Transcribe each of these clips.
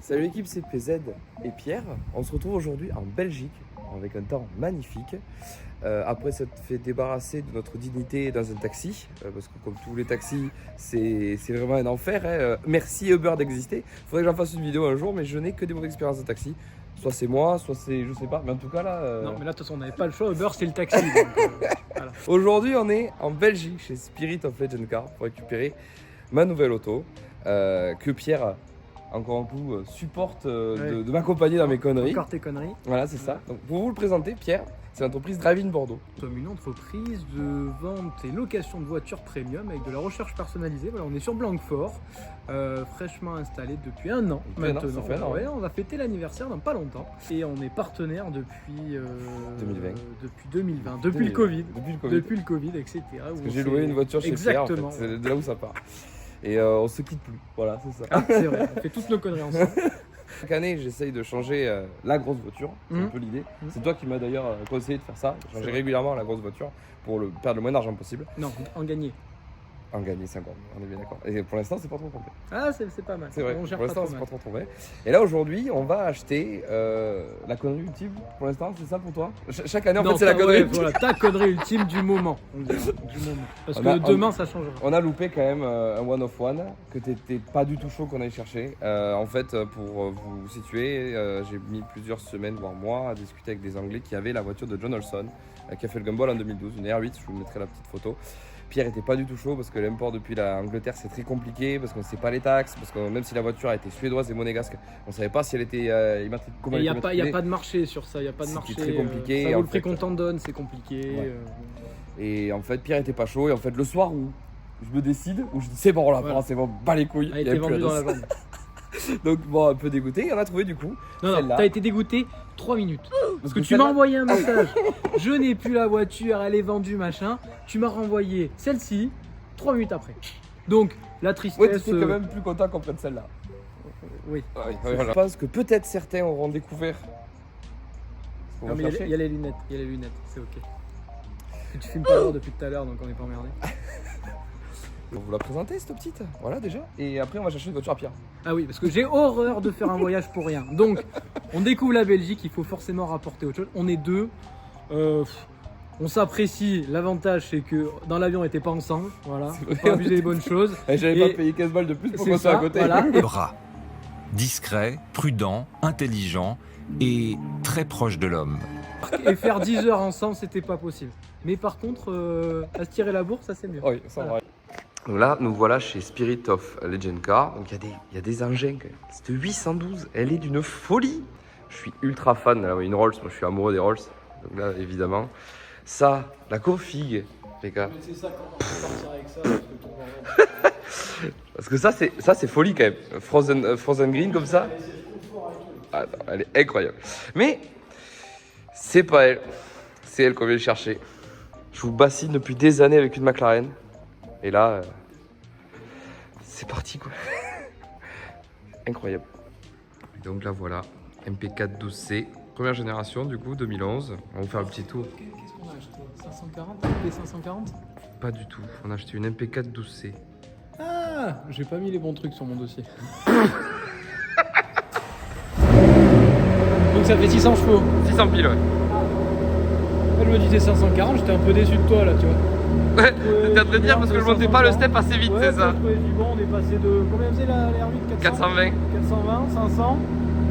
Salut l'équipe, c'est PZ et Pierre. On se retrouve aujourd'hui en Belgique avec un temps magnifique. Après s'être fait débarrasser de notre dignité dans un taxi, parce que comme tous les taxis, c'est vraiment un enfer. Hein. Merci Uber d'exister. Il faudrait que j'en fasse une vidéo un jour, mais je n'ai que des mauvaises expériences de taxi. Soit c'est moi, soit c'est je sais pas. Mais en tout cas là. Non, mais là de toute façon on n'avait pas le choix. Uber c'est le taxi. Donc, voilà. Aujourd'hui, on est en Belgique chez Spirit of Legend Car pour récupérer ma nouvelle auto que Pierre, encore un coup, supporte de m'accompagner dans mes conneries. Encore tes conneries. Voilà, c'est ça. Donc, pour vous le présenter, Pierre, c'est l'entreprise Drive-In Bordeaux. Nous sommes une entreprise de vente et location de voitures premium avec de la recherche personnalisée. Voilà, on est sur Blanquefort, fraîchement installé depuis un an maintenant. Ça fait un an, Ouais, on va fêter l'anniversaire dans pas longtemps. Et on est partenaire depuis 2020. Depuis 2020, depuis le Covid. Depuis le Covid. Depuis le Covid, etc. Parce que j'ai loué une voiture chez Exactement. Pierre, en fait. C'est de là où ça part. Et on se quitte plus. Voilà, c'est ça. Ah, c'est vrai, on fait toutes nos conneries ensemble. Chaque année, j'essaye de changer la grosse voiture. C'est un peu l'idée. C'est toi qui m'as d'ailleurs conseillé de faire ça, de changer régulièrement la grosse voiture pour perdre le moins d'argent possible. Non, en gagner. En gagner 50, on est bien d'accord. Et pour l'instant, c'est pas trop complet. Ah, c'est pas mal. C'est vrai, On gère pour pas l'instant, trop c'est mal. pas trop vrai. Et là, aujourd'hui, on va acheter la connerie ultime. Pour l'instant, c'est ça pour toi? Chaque année, en fait, c'est la connerie ultime. Voilà, ta connerie ultime du moment. On dirait, du moment. Parce que demain, ça changera. On a loupé quand même un one of one que t'étais pas du tout chaud qu'on aille chercher. En fait, pour vous situer, j'ai mis plusieurs semaines, voire mois, à discuter avec des Anglais qui avaient la voiture de John Olson, qui a fait le Gumball en 2012, une R8. Je vous mettrai la petite photo. Pierre était pas du tout chaud parce que l'import depuis l'Angleterre c'est très compliqué, parce qu'on ne sait pas les taxes, parce que même si la voiture a été suédoise et monégasque, on ne savait pas si elle était Il n'y a pas de marché sur ça, il n'y a pas de marché. C'était très compliqué. Ça vaut le prix qu'on t'en donne, c'est compliqué. Ouais. Et en fait Pierre était pas chaud, et en fait le soir où je me décide, où je dis c'est bon là, voilà. C'est bon, bas les couilles. Elle a été vendue dans la jambe. Donc bon, un peu dégoûté, et on a trouvé du coup. Non, t'as été dégoûté 3 minutes. Parce que tu m'as envoyé un message. Je n'ai plus la voiture, elle est vendue, machin. Tu m'as renvoyé celle-ci 3 minutes après. Donc la tristesse. Ouais, tu étais quand même plus content qu'on prenne celle-là. Oui. Je pense que peut-être certains auront découvert. Non, mais il y a les lunettes, c'est ok. Tu filmes pas depuis tout à l'heure, donc on n'est pas emmerdé. On vous la présenter cette petite, voilà déjà. Et après on va chercher une voiture à Pierre. Ah oui, parce que j'ai horreur de faire un voyage pour rien. Donc on découvre la Belgique, il faut forcément rapporter autre chose. On est deux, on s'apprécie. L'avantage c'est que dans l'avion on n'était pas ensemble, voilà. On peut pas abuser des bonnes choses. Et j'avais pas payé 15 balles de plus pour qu'on soit à côté. Voilà. Rat, discret, prudent, intelligent et très proche de l'homme. Et faire 10 heures ensemble c'était pas possible. Mais par contre, à se tirer la bourre ça c'est mieux. Oui, ça voilà. va. Donc là, nous voilà chez Spirit of Legend Car. Donc il y a des engins quand même. Cette 812, elle est d'une folie. Je suis ultra fan. Là, une Rolls, moi je suis amoureux des Rolls. Donc là, évidemment. Ça, la config, les gars. C'est ça quand on va partir avec ça. Parce que ça c'est folie quand même. Frozen green comme ça. Ah, non, elle est incroyable. Mais c'est pas elle. C'est elle qu'on vient chercher. Je vous bassine depuis des années avec une McLaren. Et là, c'est parti quoi. Incroyable. Donc là voilà, MP4 12C, première génération du coup, 2011. On va vous faire un petit tour. Qu'est-ce qu'on a acheté 540 MP540 Pas du tout, on a acheté une MP4 12C. Ah, j'ai pas mis les bons trucs sur mon dossier. Donc ça fait 600 chevaux. 600 piles, ouais. Elle me disait 540, j'étais un peu déçu de toi là, tu vois. Ouais, t'es en train de dire parce que je montais pas le step assez vite, c'est ça. Ouais, bon, on est passé de. Combien faisait la R8 420. 420, 500,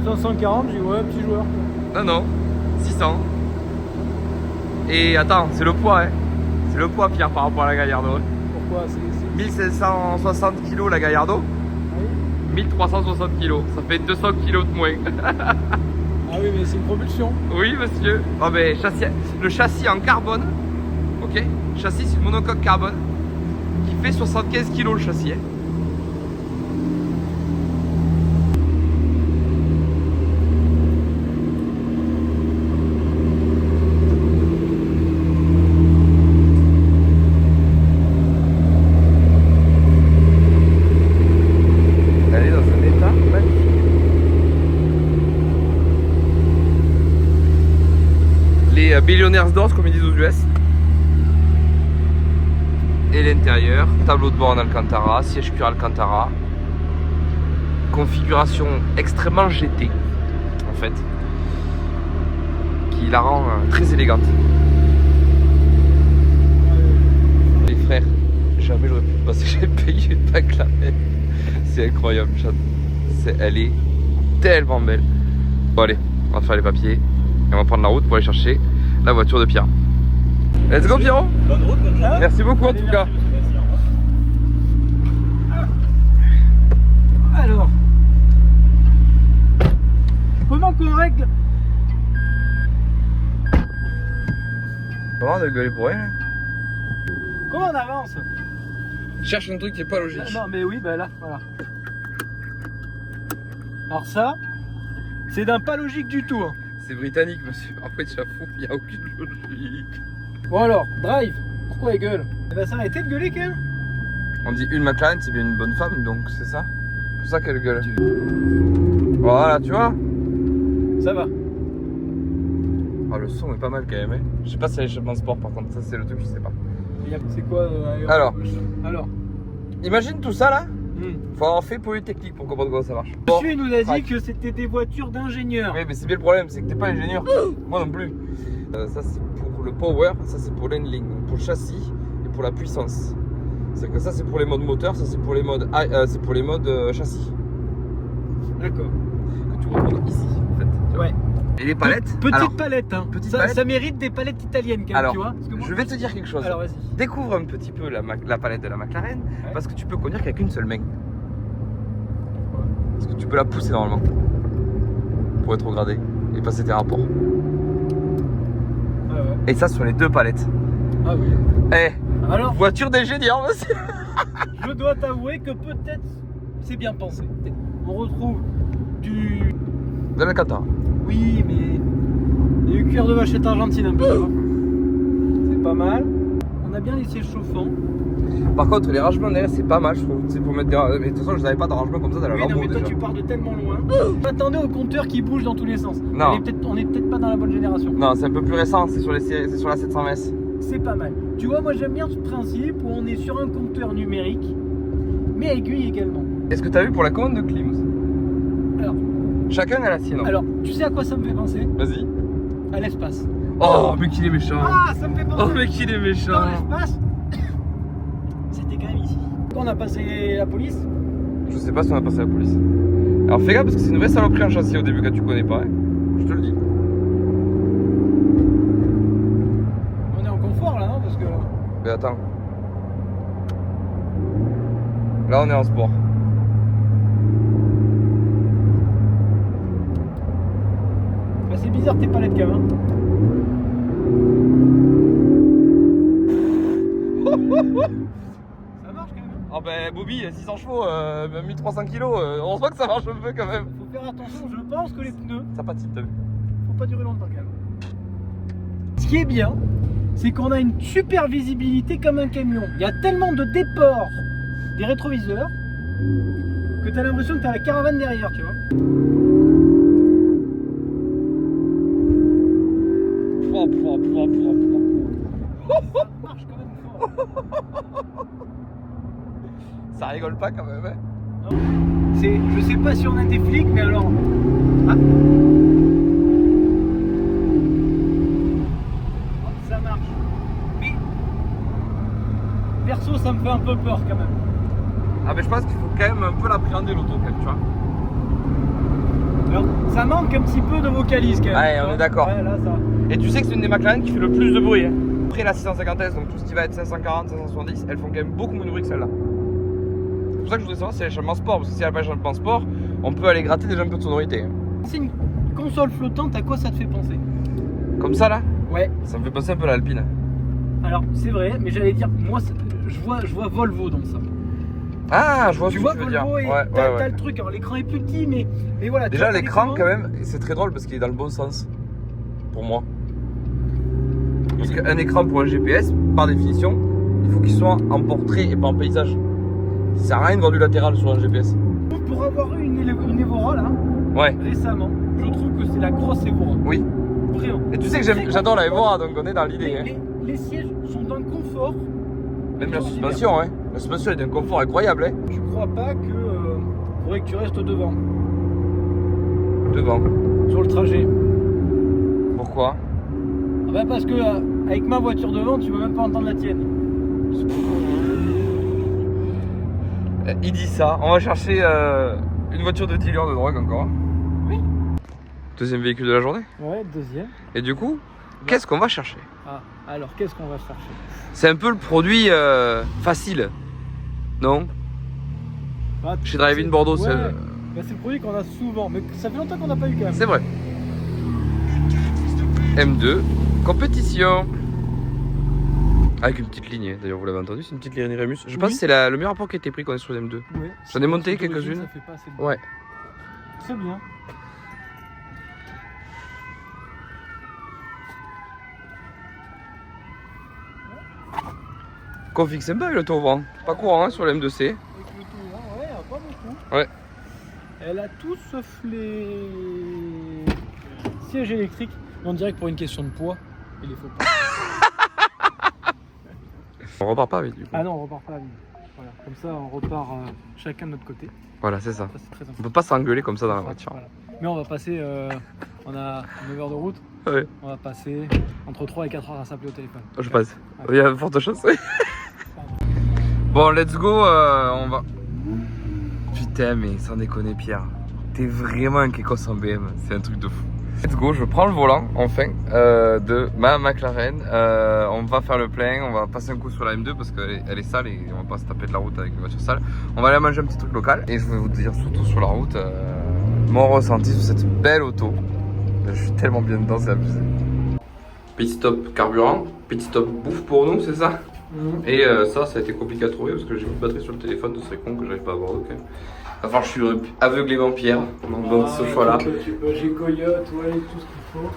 540, j'ai dit ouais, petit joueur. Non, 600. Et attends, c'est le poids, hein. C'est le poids, Pierre, par rapport à la Gallardo. Pourquoi 1760 kg la Gallardo. Ah oui 1360 kg. Ça fait 200 kg de moins. Ah oui, mais c'est une propulsion. Oui, monsieur. Oh, mais le châssis en carbone. Ok, châssis, c'est une monocoque carbone qui fait 75 kg le châssis. Hein. Elle est dans un état magnifique. Les billionaires d'or, comme ils disent aux US. Et l'intérieur, tableau de bord en Alcantara, siège cuir Alcantara, configuration extrêmement GT en fait, qui la rend très élégante. Les frères, jamais j'aurais pu passer, j'ai payé une McLaren. C'est incroyable, elle est tellement belle. Bon allez, on va faire les papiers et on va prendre la route pour aller chercher la voiture de Pierre. Let's go Pierrot. Bonne route, bonne chance. Merci beaucoup en tout cas. Alors, comment qu'on règle? Comment de gueuler pour elle? Comment on avance? Cherche un truc qui est pas logique. Non mais oui, bah là, voilà. Alors ça, c'est d'un pas logique du tout. Hein. C'est britannique monsieur. Après j'avoue, il n'y a aucune logique. Bon alors, drive. Pourquoi elle gueule? Eh ben ça arrêtez de gueuler quand même. On dit une McLaren, c'est bien une bonne femme, donc c'est ça. C'est pour ça qu'elle gueule. Voilà, tu vois. Ça va. Ah, le son est pas mal quand même. Hein. Je sais pas si c'est l'échappement sport par contre, ça c'est le truc, je sais pas. C'est quoi Alors. Imagine tout ça là. Faut avoir fait Polytechnique pour comprendre comment ça marche. Bon, monsieur nous a dit que c'était des voitures d'ingénieurs. oui, mais c'est bien le problème, c'est que t'es pas ingénieur. Moi non plus. Ça c'est pour le power, ça c'est pour l'handling, pour le châssis et pour la puissance. C'est que ça c'est pour les modes moteur, ça c'est pour les modes, châssis. D'accord. Que tu retrouves ici en fait. Tu vois. Ouais. Et les palettes. Petite alors, palette, hein. petite Ça, palette. ça mérite des palettes italiennes quand même, Alors, tu vois. Parce que moi- je vais te dire quelque chose. Alors vas-y. Découvre un petit peu la palette de la McLaren, Ouais. parce que tu peux conduire qu'avec une seule main. Parce que tu peux la pousser normalement pour être au gradé et passer tes rapports. Ah ouais. Et ça sur les deux palettes. Ah oui. Eh, Alors, voiture d'ingénieur, monsieur. je dois t'avouer que peut-être c'est bien pensé. On retrouve du... De l'Alcantara. Oui, mais... Il y a eu cuir de vachette argentine un peu, tu vois. C'est pas mal. On a bien les sièges chauffants. Par contre, les rangements derrière, c'est pas mal, je trouve. C'est pour mettre des. Mais de toute façon, je n'avais pas de rangement comme ça dans la Oui, non, Lambo mais toi déjà. tu pars de tellement loin. Attendez au compteur qui bouge dans tous les sens. Non. On est peut-être pas dans la bonne génération. Non, c'est un peu plus récent, c'est sur la 700 S. C'est pas mal. Tu vois, moi j'aime bien ce principe où on est sur un compteur numérique, mais aiguille également. Est-ce que tu as vu pour la commande de Klims? Alors, Chacun a la sienne. alors, tu sais à quoi ça me fait penser? Vas-y. À l'espace. Oh, mais qu'il est méchant. Ah, ça me fait penser. Oh, mais qu'il est méchant. Dans l'espace, c'était quand même ici. On a passé la police. Je sais pas si on a passé la police. Alors fais gaffe parce que c'est une vraie saloperie en châssis au début quand tu connais pas. Hein. Je te le dis. On est en confort là, non? Parce que. Mais attends. Là on est en sport. Bah, c'est bizarre tes palettes quand même. Ça marche quand même. Ah ben Bobby, 600 chevaux, 1300 kilos, on voit que ça marche un peu quand même. Faut faire attention, je pense que les pneus, Ça patine, t'as vu. faut pas durer longtemps quand même. Ce qui est bien, c'est qu'on a une super visibilité comme un camion. Il y a tellement de déports des rétroviseurs que tu as l'impression que tu as la caravane derrière, tu vois. Ça marche quand même fort. Ça rigole pas quand même, hein. Je sais pas si on a des flics, mais alors. Ah. Ça marche. Mais. Perso, ça me fait un peu peur quand même. Ah mais je pense qu'il faut quand même un peu l'appréhender l'auto quand même, tu vois. Alors, ça manque un petit peu de vocalise quand même. Ouais, tu on vois. est d'accord. Ouais, là, ça. Et tu sais que c'est une des McLaren qui fait le plus de bruit. Hein. Après la 650S, donc tout ce qui va être 540, 570, elles font quand même beaucoup moins de bruit que celle-là. C'est pour ça que je voudrais savoir si elle a l'échappement sport, parce que si elle a pas l'échappement sport, on peut aller gratter déjà un peu de sonorité. Hein. C'est une console flottante, à quoi ça te fait penser? Comme ça là, Ouais. ça me fait penser un peu à l'Alpine. Alors, c'est vrai, mais j'allais dire, moi, je vois Volvo dans ça. Ah, je vois ce Tu que vois, tu veux Volvo, dire. et Ouais, t'as ouais. le truc, alors l'écran est plus petit, mais voilà. Déjà tu vois, l'écran t'as quand même, c'est très drôle parce qu'il est dans le bon sens. Pour moi. Parce qu'un écran pour un GPS, par définition, il faut qu'il soit en portrait et pas en paysage. Ça sert à rien de voir du latéral sur un GPS. Pour avoir eu une Evora là, Ouais. récemment, je trouve que c'est la grosse Evora. Oui. Vraiment. Et tu sais que j'adore la Evora, donc on est dans l'idée. Hein. Les sièges sont d'un confort. Même la suspension, hein. La suspension est d'un confort incroyable. Hein. Je crois pas que. faudrait que tu restes devant, Devant. sur le trajet. Pourquoi? Ah bah parce que avec ma voiture devant, tu vas même pas entendre la tienne. Il dit ça. On va chercher une voiture de dealer de drogue encore. Oui. Deuxième véhicule de la journée. Ouais, deuxième. Et du coup, qu'est-ce qu'on va chercher? Ah, alors qu'est-ce qu'on va chercher? C'est un peu le produit facile, non? Bah, Chez Drive-In Bordeaux, ouais, c'est... bah, c'est le produit qu'on a souvent, mais ça fait longtemps qu'on n'a pas eu quand même. C'est vrai. M2, compétition. Avec une petite ligne, d'ailleurs vous l'avez entendu, c'est une petite ligne Remus. Je pense que c'est le meilleur rapport qui a été pris qu'on est sur le M2. Ouais, J'en ai monté d'origine, quelques-unes. Ça fait pas assez de Ouais. Très bien. Config sympa avec le tour ouvrant. Pas courant hein, sur le M2C. Avec le tout, ouais, pas beaucoup. Ouais. Elle a tout sauf les sièges électriques. On dirait que pour une question de poids, il les faut pas. On repart pas vite du coup. Ah non, on repart pas à vide. Voilà, comme ça on repart chacun de notre côté. Voilà, c'est ça. Ça c'est très On important. peut pas s'engueuler comme ça dans la voiture. Voilà. Mais on va passer, on a 9 heures de route, Ouais, on va passer entre 3 et 4 heures à s'appeler au téléphone. je passe. Ouais. Il y a forte chance. Bon, let's go, on va... Putain, mais sans déconner Pierre, t'es vraiment un Kekos en BM, c'est un truc de fou. Let's go, je prends le volant, enfin, de ma McLaren. On va faire le plein, on va passer un coup sur la M2 parce qu'elle est sale et on va pas se taper de la route avec une voiture sale. On va aller manger un petit truc local et je vais vous dire surtout sur la route mon ressenti sur cette belle auto. Je suis tellement bien dedans, c'est abusé. Pit stop carburant, pit stop bouffe pour nous, c'est ça? Et ça a été compliqué à trouver parce que j'ai mis de batterie sur le téléphone, ce serait con que j'arrive pas à voir. Donc, enfin, je suis aveuglément Pierre dans ce choix-là. J'ai Coyote, ouais, tout ce qu'il faut.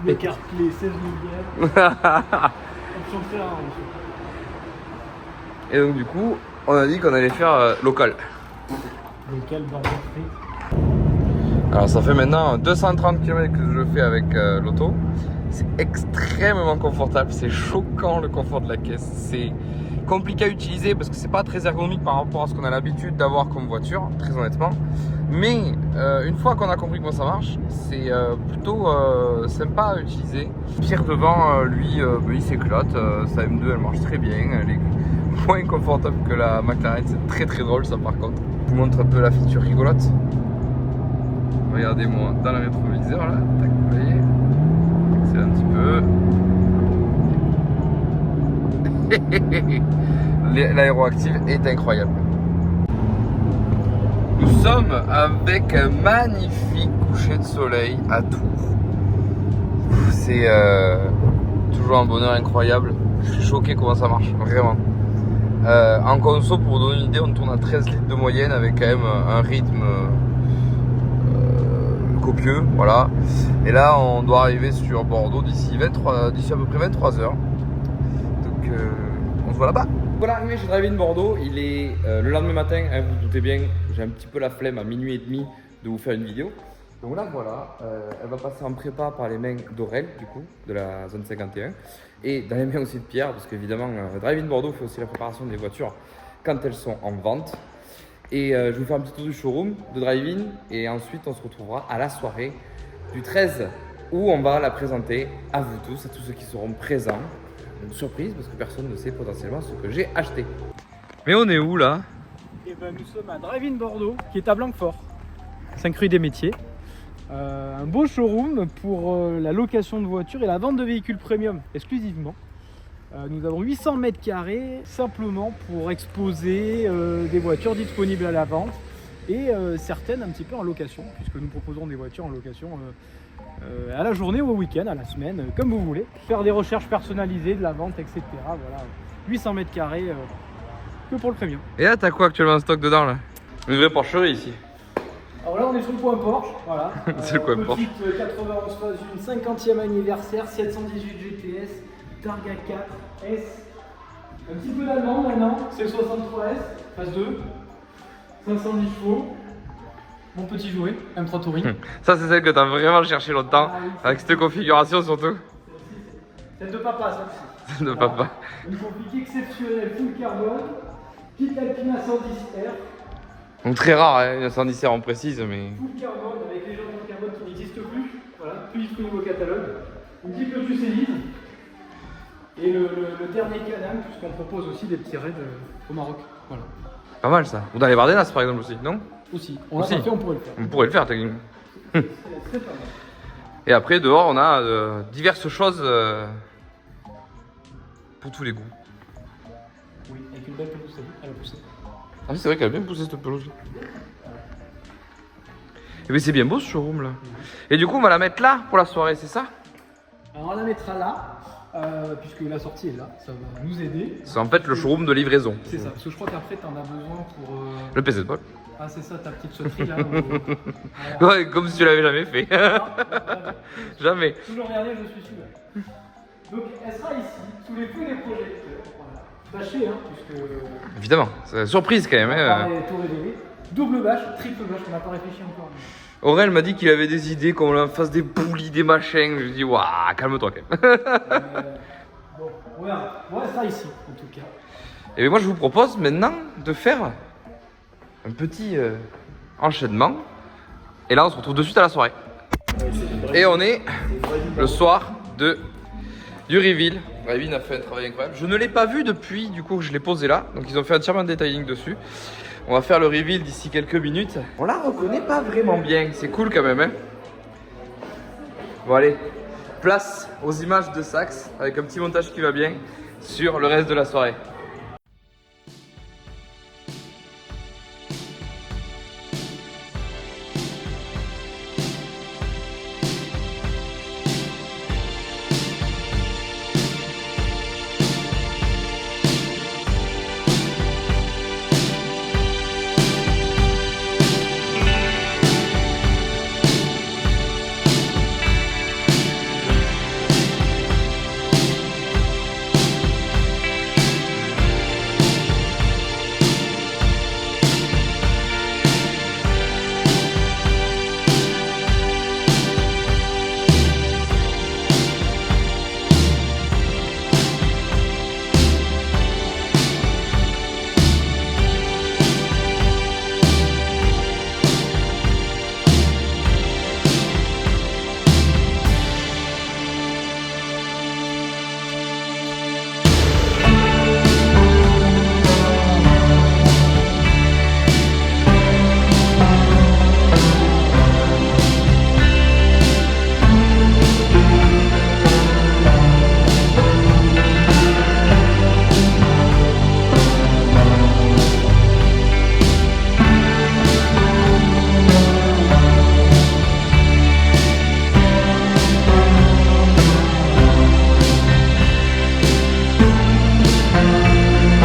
Les CarPlay, 16 lumières. Option très rare, monsieur. Et donc du coup, on a dit qu'on allait faire local. Local burger frites. Alors ça fait maintenant 230 km que je fais avec l'auto. C'est extrêmement confortable, c'est choquant le confort de la caisse. C'est compliqué à utiliser parce que c'est pas très ergonomique par rapport à ce qu'on a l'habitude d'avoir comme voiture, très honnêtement. Mais une fois qu'on a compris comment ça marche, c'est plutôt sympa à utiliser. Pierre devant, lui, il s'éclate. Sa M2 elle marche très bien, elle est moins confortable que la McLaren, c'est très très drôle ça par contre. Je vous montre un peu la feature rigolote. Regardez-moi dans le rétroviseur là, tac, vous voyez, c'est un petit peu. L'aéroactive est incroyable. Nous sommes avec un magnifique coucher de soleil à Tours. C'est toujours un bonheur incroyable. Je suis choqué comment ça marche, vraiment. En conso, pour vous donner une idée, on tourne à 13 litres de moyenne avec quand même un rythme copieux, voilà. Et là, on doit arriver sur Bordeaux d'ici à peu près 23 heures. Donc, on se voit là-bas. Voilà, arrivé chez Drive-In Bordeaux. Il est le lendemain matin, hein, vous vous doutez bien, j'ai un petit peu la flemme à minuit et demi de vous faire une vidéo. Donc là, voilà, elle va passer en prépa par les mains d'Aurel, du coup, de la zone 51. Et dans les mains aussi de Pierre, parce qu'évidemment, Drive-In Bordeaux fait aussi la préparation des voitures quand elles sont en vente. Et je vais vous faire un petit tour du showroom de Drive-In. Et ensuite, on se retrouvera à la soirée du 13 où on va la présenter à vous tous, à tous ceux qui seront présents. Une surprise, parce que personne ne sait potentiellement ce que j'ai acheté. Mais on est où là? Et ben, nous sommes à Drive-In Bordeaux, qui est à Blanquefort, 5 rue des Métiers. Un beau showroom pour la location de voitures et la vente de véhicules premium exclusivement. Nous avons 800 mètres carrés simplement pour exposer des voitures disponibles à la vente et certaines un petit peu en location, puisque nous proposons des voitures en location à la journée ou au week-end, à la semaine, comme vous voulez. Faire des recherches personnalisées, de la vente, etc. Voilà, 800 mètres carrés que pour le premium. Et là, t'as quoi actuellement en stock dedans là? Une vraie porcherie ici. Alors là, on est sur le coin Porsche, voilà. C'est le coin Porsche. Petite 91 phase 1, 50e anniversaire, 718 GTS, Targa 4, S. Un petit peu d'allemand maintenant, c'est le 63S, phase 2, 510 chevaux. Mon petit jouet, M3 Touring. Ça, c'est celle que t'as vraiment cherché longtemps, Ah oui, avec cette configuration surtout. Celle de papa, celle-ci. Celle de papa. Une config exceptionnelle, full carbone, petite Alpina 110R. Donc très rare, hein, 1917 on précise, mais... Full carbone avec les jantes en carbone qui n'existent plus. Voilà, plus disponible au catalogue. Une petite Lotus Elise. Et le dernier Can-Am, puisqu'on propose aussi des petits raids au Maroc. Voilà. Pas mal ça. Ou dans les Bardenas par exemple aussi, non? Aussi. On l'a Aussi. pas fait, on pourrait le faire. On pourrait le faire techniquement. C'est très pas mal. Et après dehors on a diverses choses pour tous les goûts. Oui, avec une belle pelouse, elle a poussé. Ah oui, c'est vrai qu'elle a bien poussé cette pelouse. Et bien c'est bien beau ce showroom là. Et du coup on va la mettre là pour la soirée, c'est ça? Alors on la mettra là, puisque la sortie est là, ça va nous aider. C'est en fait le showroom de livraison. C'est ça, parce que je crois qu'après t'en as besoin pour... Le PC de Paul. Ah c'est ça, ta petite sauterie là. Voilà. Ouais, comme si tu l'avais jamais fait. Jamais. Toujours dernier, je suis celui-là. Donc elle sera ici, sous les feux des projecteurs. Voilà. Bâchée, hein, puisque... Évidemment, c'est une surprise quand même. On Hein. va tout révéler. Double bâche, triple bâche, on n'a pas réfléchi encore. Aurel m'a dit qu'il avait des idées, qu'on en fasse des poulies, des machins. Je lui ai dit, waouh, calme-toi quand même. Bon, regarde, on restera ici en tout cas. Et bien moi je vous propose maintenant de faire un petit enchaînement. Et là on se retrouve de suite à la soirée. Et on est le soir du reveal. Raven a fait un travail incroyable. Je ne l'ai pas vu depuis du coup que je l'ai posé là. Donc ils ont fait entièrement un detailing dessus. On va faire le reveal d'ici quelques minutes. On la reconnaît pas vraiment bien. C'est cool quand même. Hein, bon allez, place aux images de Saxe avec un petit montage qui va bien sur le reste de la soirée.